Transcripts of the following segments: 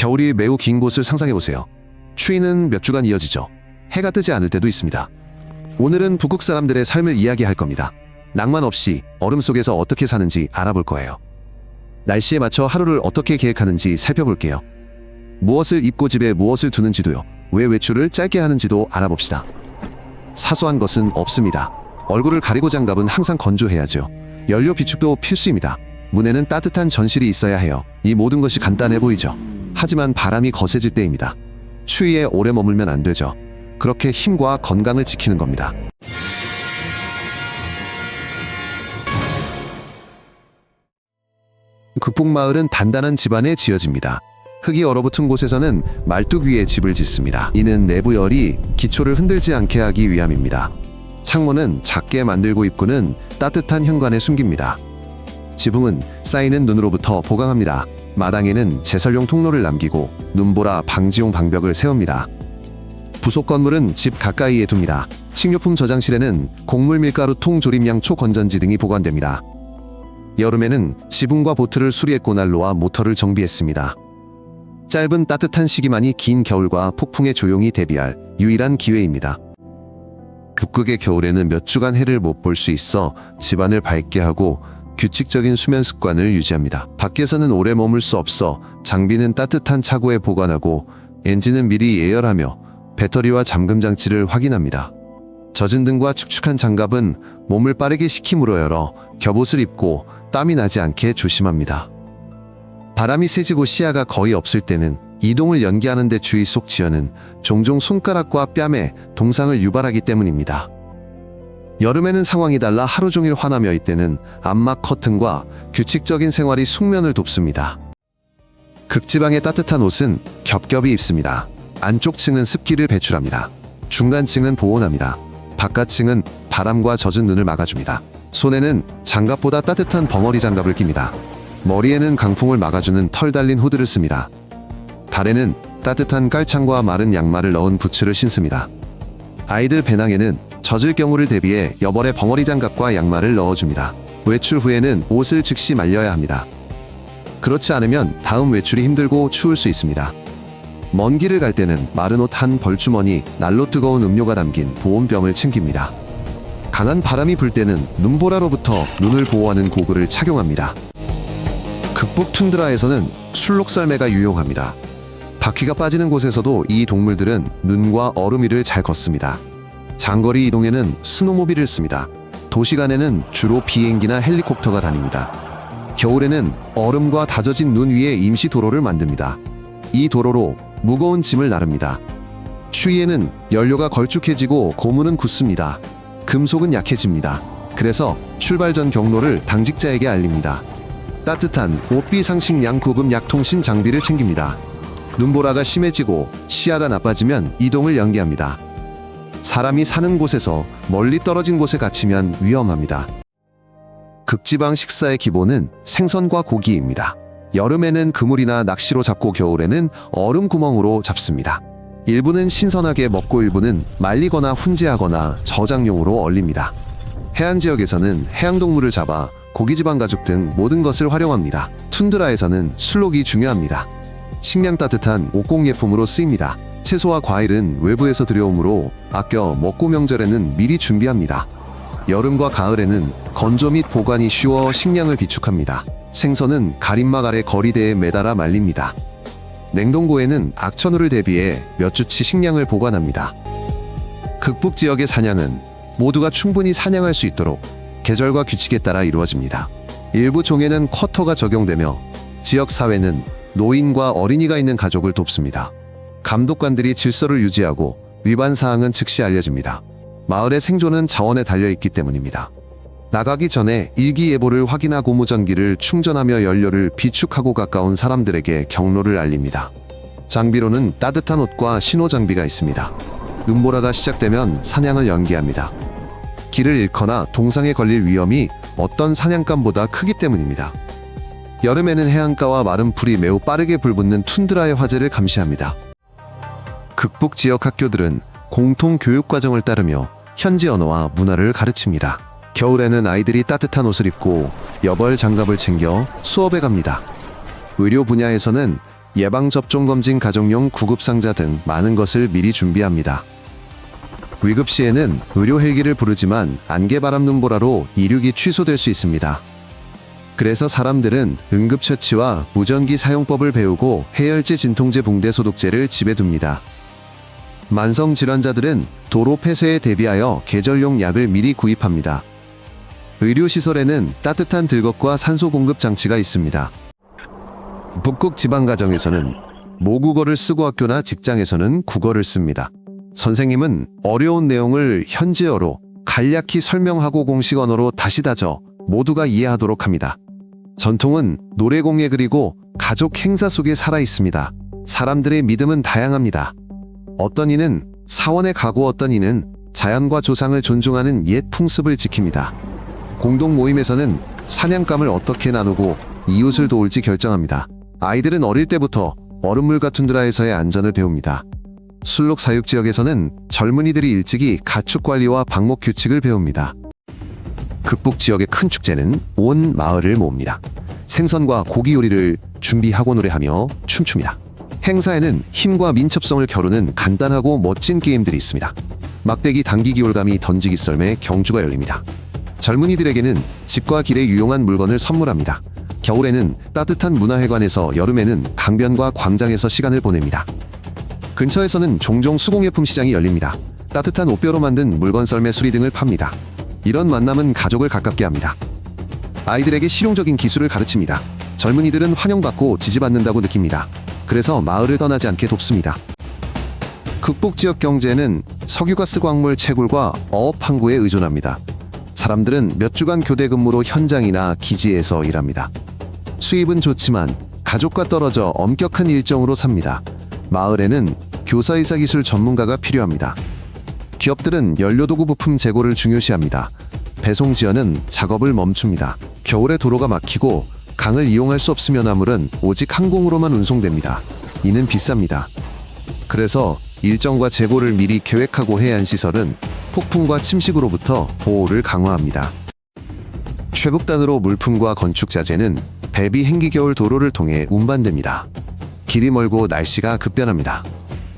겨울이 매우 긴 곳을 상상해보세요. 추위는 몇 주간 이어지죠. 해가 뜨지 않을 때도 있습니다. 오늘은 북극 사람들의 삶을 이야기할 겁니다. 낭만 없이 얼음 속에서 어떻게 사는지 알아볼 거예요. 날씨에 맞춰 하루를 어떻게 계획하는지 살펴볼게요. 무엇을 입고 집에 무엇을 두는지도요. 왜 외출을 짧게 하는지도 알아봅시다. 사소한 것은 없습니다. 얼굴을 가리고 장갑은 항상 건조해야죠. 연료 비축도 필수입니다. 문에는 따뜻한 전실이 있어야 해요. 이 모든 것이 간단해 보이죠. 하지만 바람이 거세질 때입니다. 추위에 오래 머물면 안 되죠. 그렇게 힘과 건강을 지키는 겁니다. 극북마을은 단단한 집안에 지어집니다. 흙이 얼어붙은 곳에서는 말뚝 위에 집을 짓습니다. 이는 내부 열이 기초를 흔들지 않게 하기 위함입니다. 창문은 작게 만들고 입구는 따뜻한 현관에 숨깁니다. 지붕은 쌓이는 눈으로부터 보강합니다. 마당에는 제설용 통로를 남기고 눈보라 방지용 방벽을 세웁니다. 부속 건물은 집 가까이에 둡니다. 식료품 저장실에는 곡물 밀가루통 조림양 초건전지 등이 보관됩니다. 여름에는 지붕과 보트를 수리했고 난로와 모터를 정비했습니다. 짧은 따뜻한 시기만이 긴 겨울과 폭풍에 조용히 대비할 유일한 기회입니다. 북극의 겨울에는 몇 주간 해를 못 볼 수 있어 집안을 밝게 하고 규칙적인 수면 습관을 유지합니다. 밖에서는 오래 머물 수 없어 장비는 따뜻한 차고에 보관하고 엔진은 미리 예열하며 배터리와 잠금 장치를 확인합니다. 젖은 등과 축축한 장갑은 몸을 빠르게 식힘으로 열어 겹옷을 입고 땀이 나지 않게 조심합니다. 바람이 세지고 시야가 거의 없을 때는 이동을 연기하는 데 주의 속 지어는 종종 손가락과 뺨에 동상을 유발하기 때문입니다. 여름에는 상황이 달라 하루 종일 화나며 이때는 암막 커튼과 규칙적인 생활이 숙면을 돕습니다. 극지방의 따뜻한 옷은 겹겹이 입습니다. 안쪽 층은 습기를 배출합니다. 중간 층은 보온합니다. 바깥 층은 바람과 젖은 눈을 막아줍니다. 손에는 장갑보다 따뜻한 벙어리 장갑을 낍니다. 머리에는 강풍을 막아주는 털 달린 후드를 씁니다. 발에는 따뜻한 깔창과 마른 양말을 넣은 부츠를 신습니다. 아이들 배낭에는 젖을 경우를 대비해 여벌의 벙어리 장갑과 양말을 넣어줍니다. 외출 후에는 옷을 즉시 말려야 합니다. 그렇지 않으면 다음 외출이 힘들고 추울 수 있습니다. 먼 길을 갈 때는 마른 옷 한 벌주머니, 난로 뜨거운 음료가 담긴 보온병을 챙깁니다. 강한 바람이 불 때는 눈보라로부터 눈을 보호하는 고글을 착용합니다. 극북 툰드라에서는 술록썰매가 유용합니다. 바퀴가 빠지는 곳에서도 이 동물들은 눈과 얼음 위를 잘 걷습니다. 장거리 이동에는 스노모빌을 씁니다. 도시간에는 주로 비행기나 헬리콥터가 다닙니다. 겨울에는 얼음과 다져진 눈 위에 임시 도로를 만듭니다. 이 도로로 무거운 짐을 나릅니다. 추위에는 연료가 걸쭉해지고 고무는 굳습니다. 금속은 약해집니다. 그래서 출발 전 경로를 당직자에게 알립니다. 따뜻한 옷비상식량 구급 약통신 장비를 챙깁니다. 눈보라가 심해지고 시야가 나빠지면 이동을 연기합니다. 사람이 사는 곳에서 멀리 떨어진 곳에 갇히면 위험합니다. 극지방 식사의 기본은 생선과 고기입니다. 여름에는 그물이나 낚시로 잡고 겨울에는 얼음 구멍으로 잡습니다. 일부는 신선하게 먹고 일부는 말리거나 훈제하거나 저장용으로 얼립니다. 해안 지역에서는 해양동물을 잡아 고기지방 가죽 등 모든 것을 활용합니다. 툰드라에서는 술록이 중요합니다. 식량 따뜻한 옥공예품으로 쓰입니다. 채소와 과일은 외부에서 들여오므로 아껴 먹고 명절에는 미리 준비합니다. 여름과 가을에는 건조 및 보관이 쉬워 식량을 비축합니다. 생선은 가림막 아래 거리대에 매달아 말립니다. 냉동고에는 악천후를 대비해 몇 주치 식량을 보관합니다. 극북 지역의 사냥은 모두가 충분히 사냥할 수 있도록 계절과 규칙에 따라 이루어집니다. 일부 종에는 쿼터가 적용되며 지역 사회는 노인과 어린이가 있는 가족을 돕습니다. 감독관들이 질서를 유지하고 위반 사항은 즉시 알려집니다. 마을의 생존은 자원에 달려있기 때문입니다. 나가기 전에 일기예보를 확인하고 무전기를 충전하며 연료를 비축하고 가까운 사람들에게 경로를 알립니다. 장비로는 따뜻한 옷과 신호 장비가 있습니다. 눈보라가 시작되면 사냥을 연기합니다. 길을 잃거나 동상에 걸릴 위험이 어떤 사냥감보다 크기 때문입니다. 여름에는 해안가와 마른 풀이 매우 빠르게 불붙는 툰드라의 화재를 감시합니다. 극북 지역 학교들은 공통 교육 과정을 따르며 현지 언어와 문화를 가르칩니다. 겨울에는 아이들이 따뜻한 옷을 입고 여벌 장갑을 챙겨 수업에 갑니다. 의료 분야에서는 예방접종검진, 가정용 구급상자 등 많은 것을 미리 준비합니다. 위급 시에는 의료 헬기를 부르지만 안개바람 눈보라로 이륙이 취소될 수 있습니다. 그래서 사람들은 응급처치와 무전기 사용법을 배우고 해열제, 진통제, 붕대, 소독제를 집에 둡니다. 만성질환자들은 도로 폐쇄에 대비하여 계절용 약을 미리 구입합니다. 의료시설에는 따뜻한 들것과 산소 공급 장치가 있습니다. 북극 지방 가정에서는 모국어를 쓰고 학교나 직장에서는 국어를 씁니다. 선생님은 어려운 내용을 현지어로 간략히 설명하고 공식 언어로 다시 다져 모두가 이해하도록 합니다. 전통은 노래, 공예, 그리고 가족 행사 속에 살아 있습니다. 사람들의 믿음은 다양합니다. 어떤 이는 사원에 가고 어떤 이는 자연과 조상을 존중하는 옛 풍습을 지킵니다. 공동 모임에서는 사냥감을 어떻게 나누고 이웃을 도울지 결정합니다. 아이들은 어릴 때부터 얼음물과 툰드라에서의 안전을 배웁니다. 술록 사육 지역에서는 젊은이들이 일찍이 가축 관리와 방목 규칙을 배웁니다. 극북 지역의 큰 축제는 온 마을을 모읍니다. 생선과 고기 요리를 준비하고 노래하며 춤춥니다. 행사에는 힘과 민첩성을 겨루는 간단하고 멋진 게임들이 있습니다. 막대기, 당기기, 올가미, 던지기, 썰매, 경주가 열립니다. 젊은이들에게는 집과 길에 유용한 물건을 선물합니다. 겨울에는 따뜻한 문화회관에서, 여름에는 강변과 광장에서 시간을 보냅니다. 근처에서는 종종 수공예품 시장이 열립니다. 따뜻한 옷벼로 만든 물건, 썰매, 수리 등을 팝니다. 이런 만남은 가족을 가깝게 합니다. 아이들에게 실용적인 기술을 가르칩니다. 젊은이들은 환영받고 지지받는다고 느낍니다. 그래서 마을을 떠나지 않게 돕습니다. 극북 지역 경제는 석유가스, 광물 채굴과 어업 항구에 의존합니다. 사람들은 몇 주간 교대 근무로 현장이나 기지에서 일합니다. 수입은 좋지만 가족과 떨어져 엄격한 일정으로 삽니다. 마을에는 교사이사 기술 전문가가 필요합니다. 기업들은 연료도구 부품 재고를 중요시합니다. 배송 지연은 작업을 멈춥니다. 겨울에 도로가 막히고 강을 이용할 수 없으면 화물은 오직 항공으로만 운송됩니다. 이는 비쌉니다. 그래서 일정과 재고를 미리 계획하고 해안시설은 폭풍과 침식으로부터 보호를 강화합니다. 최북단으로 물품과 건축 자재는 배비, 행기, 겨울 도로를 통해 운반됩니다. 길이 멀고 날씨가 급변합니다.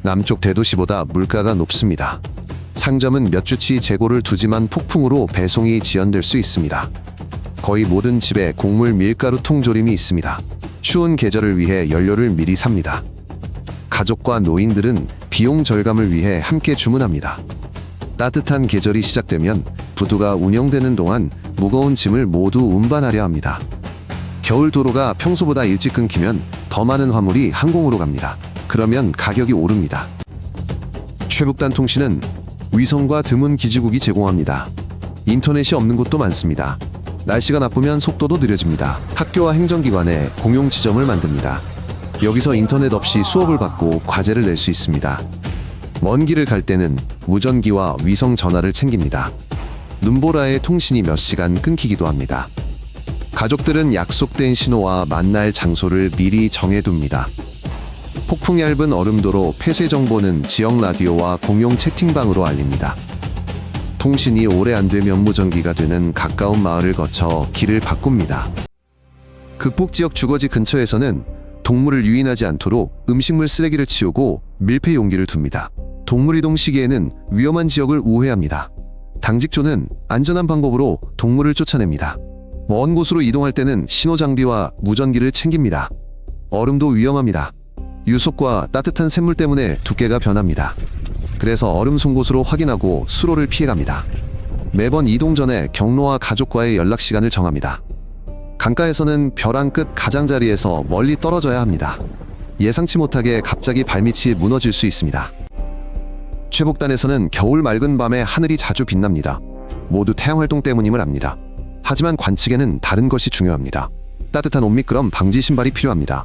남쪽 대도시보다 물가가 높습니다. 상점은 몇 주치 재고를 두지만 폭풍으로 배송이 지연될 수 있습니다. 거의 모든 집에 곡물, 밀가루, 통조림이 있습니다. 추운 계절을 위해 연료를 미리 삽니다. 가족과 노인들은 비용 절감을 위해 함께 주문합니다. 따뜻한 계절이 시작되면 부두가 운영되는 동안 무거운 짐을 모두 운반하려 합니다. 겨울 도로가 평소보다 일찍 끊기면 더 많은 화물이 항공으로 갑니다. 그러면 가격이 오릅니다. 최북단 통신은 위성과 드문 기지국이 제공합니다. 인터넷이 없는 곳도 많습니다. 날씨가 나쁘면 속도도 느려집니다. 학교와 행정기관에 공용 지점을 만듭니다. 여기서 인터넷 없이 수업을 받고 과제를 낼 수 있습니다. 먼 길을 갈 때는 무전기와 위성 전화를 챙깁니다. 눈보라에 통신이 몇 시간 끊기기도 합니다. 가족들은 약속된 신호와 만날 장소를 미리 정해둡니다. 폭풍 얇은 얼음도로 폐쇄 정보는 지역 라디오와 공용 채팅방으로 알립니다. 통신이 오래 안 되면 무전기가 되는 가까운 마을을 거쳐 길을 바꿉니다. 극북 지역 주거지 근처에서는 동물을 유인하지 않도록 음식물 쓰레기를 치우고 밀폐 용기를 둡니다. 동물 이동 시기에는 위험한 지역을 우회합니다. 당직조는 안전한 방법으로 동물을 쫓아냅니다. 먼 곳으로 이동할 때는 신호 장비와 무전기를 챙깁니다. 얼음도 위험합니다. 유속과 따뜻한 샘물 때문에 두께가 변합니다. 그래서 얼음 송곳으로 확인하고 수로를 피해갑니다. 매번 이동 전에 경로와 가족과의 연락 시간을 정합니다. 강가에서는 벼랑 끝 가장자리에서 멀리 떨어져야 합니다. 예상치 못하게 갑자기 발밑이 무너질 수 있습니다. 최북단에서는 겨울 맑은 밤에 하늘이 자주 빛납니다. 모두 태양활동 때문임을 압니다. 하지만 관측에는 다른 것이 중요합니다. 따뜻한 옷, 미끄럼 방지 신발이 필요합니다.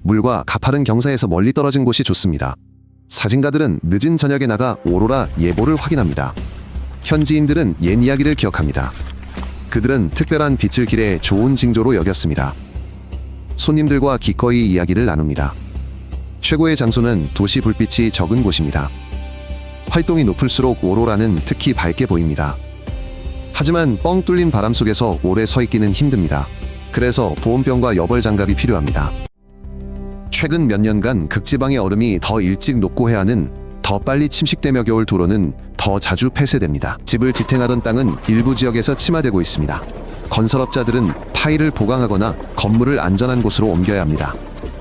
물과 가파른 경사에서 멀리 떨어진 곳이 좋습니다. 사진가들은 늦은 저녁에 나가 오로라 예보를 확인합니다. 현지인들은 옛 이야기를 기억합니다. 그들은 특별한 빛을 길에 좋은 징조로 여겼습니다. 손님들과 기꺼이 이야기를 나눕니다. 최고의 장소는 도시 불빛이 적은 곳입니다. 활동이 높을수록 오로라는 특히 밝게 보입니다. 하지만 뻥 뚫린 바람 속에서 오래 서 있기는 힘듭니다. 그래서 보온병과 여벌 장갑이 필요합니다. 최근 몇 년간 극지방의 얼음이 더 일찍 녹고 해안은 더 빨리 침식되며 겨울 도로는 더 자주 폐쇄됩니다. 집을 지탱하던 땅은 일부 지역에서 침하되고 있습니다. 건설업자들은 파일을 보강하거나 건물을 안전한 곳으로 옮겨야 합니다.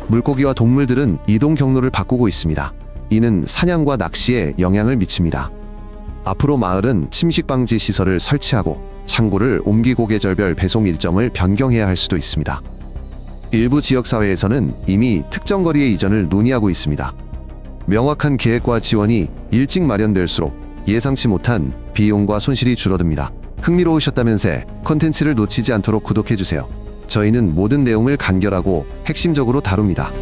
물고기와 동물들은 이동 경로를 바꾸고 있습니다. 이는 사냥과 낚시에 영향을 미칩니다. 앞으로 마을은 침식 방지 시설을 설치하고 창고를 옮기고 계절별 배송 일정을 변경해야 할 수도 있습니다. 일부 지역사회에서는 이미 특정 거리의 이전을 논의하고 있습니다. 명확한 계획과 지원이 일찍 마련될수록 예상치 못한 비용과 손실이 줄어듭니다. 흥미로우셨다면서 콘텐츠를 놓치지 않도록 구독해주세요. 저희는 모든 내용을 간결하고 핵심적으로 다룹니다.